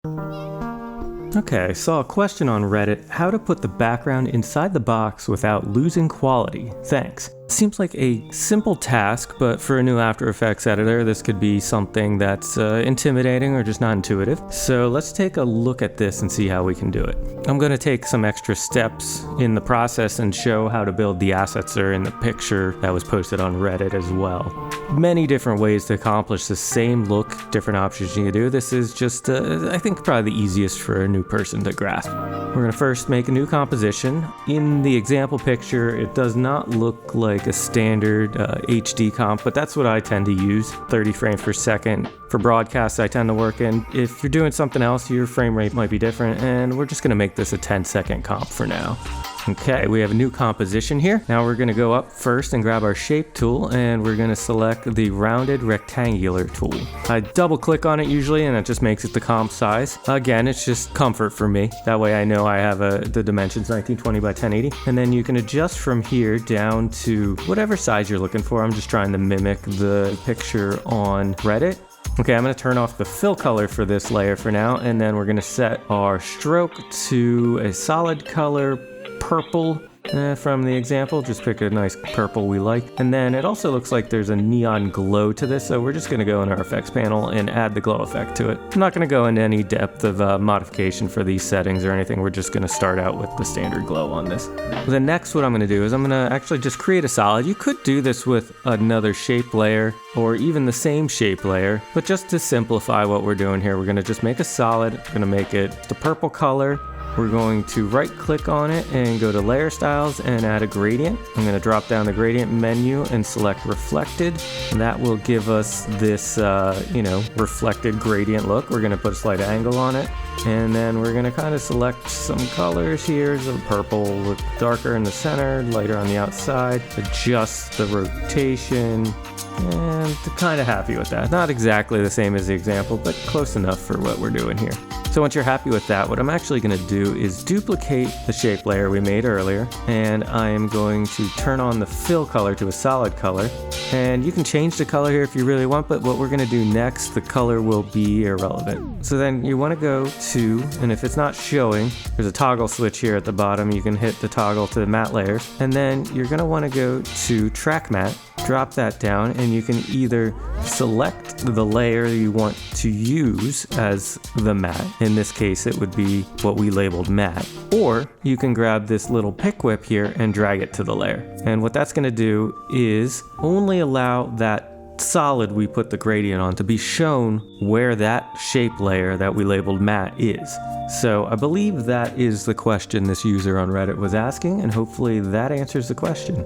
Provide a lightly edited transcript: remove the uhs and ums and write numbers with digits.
Okay, I saw a question on Reddit, how to put the background inside the box without losing quality. Thanks. Seems like a simple task, but for a new After Effects editor, this could be something that's intimidating or just not intuitive. So let's take a look at this and see how we can do it. I'm going to take some extra steps in the process and show how to build the assets that are in the picture that was posted on Reddit as well. Many different ways to accomplish the same look, different options you can do. This is just, I think, probably the easiest for a new person to grasp. We're going to first make a new composition. In the example picture, it does not look like a standard HD comp, but that's what I tend to use, 30 frames per second. For broadcasts, I tend to work in. If you're doing something else, your frame rate might be different, and we're just going to make this a 10-second comp for now. Okay, we have a new composition here. Now we're going to go up first and grab our shape tool, and we're going to select the rounded rectangular tool. I double click on it usually, and it just makes it the comp size. Again, it's just comfort for me. That way I know I have the dimensions 1920 by 1080. And then you can adjust from here down to whatever size you're looking for. I'm just trying to mimic the picture on Reddit. Okay, I'm going to turn off the fill color for this layer for now, and then we're going to set our stroke to a solid color purple from the example. Just pick a nice purple we like. And then it also looks like there's a neon glow to this, so we're just going to go in our effects panel and add the glow effect to it. I'm not going to go into any depth of modification for these settings or anything. We're just going to start out with the standard glow on this. Then next what I'm going to do is I'm going to actually just create a solid. You could do this with another shape layer or even the same shape layer, but just to simplify what we're doing here, we're going to just make a solid. We're going to make it the purple color. We're going to right click on it and go to layer styles and add a gradient. I'm going to drop down the gradient menu and select reflected. And that will give us this, reflected gradient look. We're going to put a slight angle on it. And then we're going to kind of select some colors here. So purple look darker in the center, lighter on the outside. Adjust the rotation. And kind of happy with that. Not exactly the same as the example, but close enough for what we're doing here. So once you're happy with that, what I'm actually going to do is duplicate the shape layer we made earlier, and I am going to turn on the fill color to a solid color. And you can change the color here if you really want, but what we're going to do next, the color will be irrelevant. So then you want to go to, and if it's not showing, there's a toggle switch here at the bottom. You can hit the toggle to the matte layers, and then you're going to want to go to track matte, drop that down, and you can either select the layer you want to use as the matte. In this case, it would be what we labeled matte. Or you can grab this little pick whip here and drag it to the layer. And what that's going to do is only allow that solid we put the gradient on to be shown where that shape layer that we labeled matte is. So I believe that is the question this user on Reddit was asking, and hopefully that answers the question.